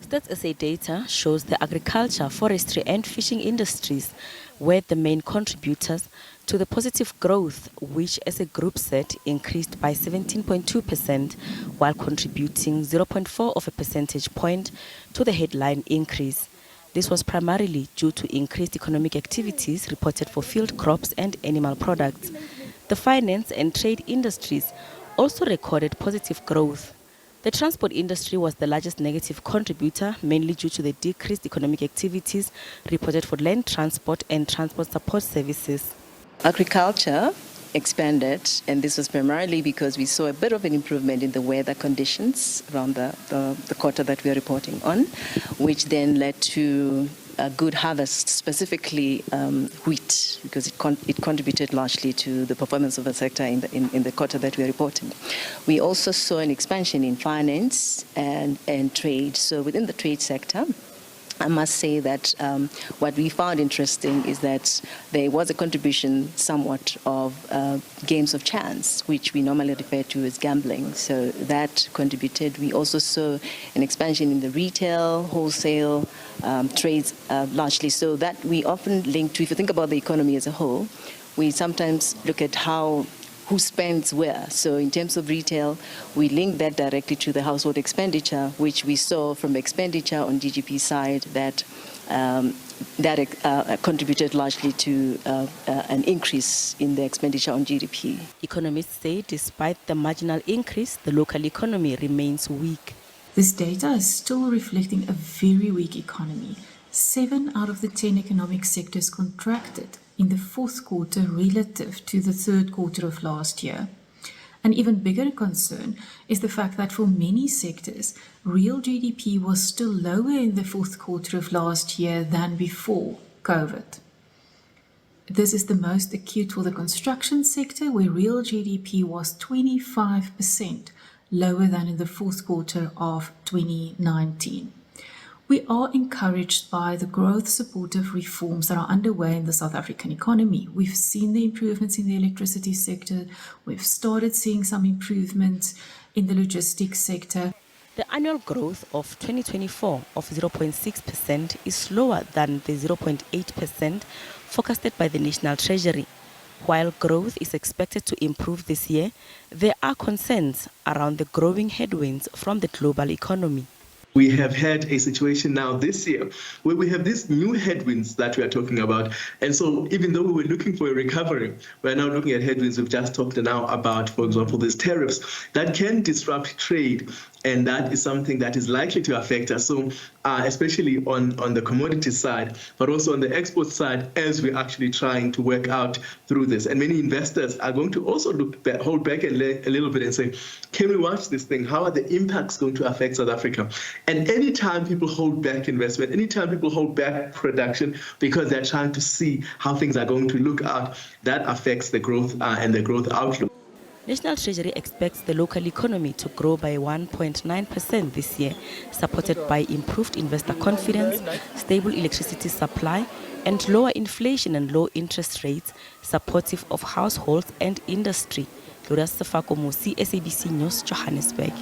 Stats SA data shows the agriculture, forestry and fishing industries were the main contributors to the positive growth, which as a group set increased by 17.2%, while contributing 0.4 of a percentage point to the headline increase. This was primarily due to increased economic activities reported for field crops and animal products. The finance and trade industries also recorded positive growth. The transport industry was the largest negative contributor, mainly due to the decreased economic activities reported for land transport and transport support services. Agriculture expanded, and this was primarily because we saw a bit of an improvement in the weather conditions around the quarter that we are reporting on, which then led to a good harvest, specifically wheat, because it contributed largely to the performance of the sector in the quarter that we are reporting. We also saw an expansion in finance and trade. So within the trade sector, I must say that what we found interesting is that there was a contribution somewhat of games of chance, which we normally refer to as gambling. So that contributed. We also saw an expansion in the retail, wholesale trades largely. So that we often link to, if you think about the economy as a whole, we sometimes look at who spends where. So in terms of retail, we link that directly to the household expenditure, which we saw from expenditure on GDP side that contributed largely to an increase in the expenditure on GDP. Economists say despite the marginal increase, the local economy remains weak. This data is still reflecting a very weak economy. 7 out of the 10 economic sectors contracted in the fourth quarter relative to the third quarter of last year. An even bigger concern is the fact that for many sectors, real GDP was still lower in the fourth quarter of last year than before COVID. This is the most acute for the construction sector, where real GDP was 25% lower than in the fourth quarter of 2019. We are encouraged by the growth-supportive reforms that are underway in the South African economy. We've seen the improvements in the electricity sector. We've started seeing some improvements in the logistics sector. The annual growth of 2024 of 0.6% is slower than the 0.8% forecasted by the National Treasury. While growth is expected to improve this year, there are concerns around the growing headwinds from the global economy. We have had a situation now this year where we have these new headwinds that we are talking about. And so even though we were looking for a recovery, we're now looking at headwinds. We've just talked now about, for example, these tariffs that can disrupt trade. And that is something that is likely to affect us. So especially on the commodity side, but also on the export side, as we're actually trying to work out through this. And many investors are going to also hold back a little bit and say, can we watch this thing? How are the impacts going to affect South Africa? And anytime people hold back investment, anytime people hold back production because they're trying to see how things are going to look out, that affects the growth and the growth outlook. National Treasury expects the local economy to grow by 1.9% this year, supported by improved investor confidence, stable electricity supply, and lower inflation and low interest rates, supportive of households and industry. Gloria Sefako Musi, SABC News, Johannesburg.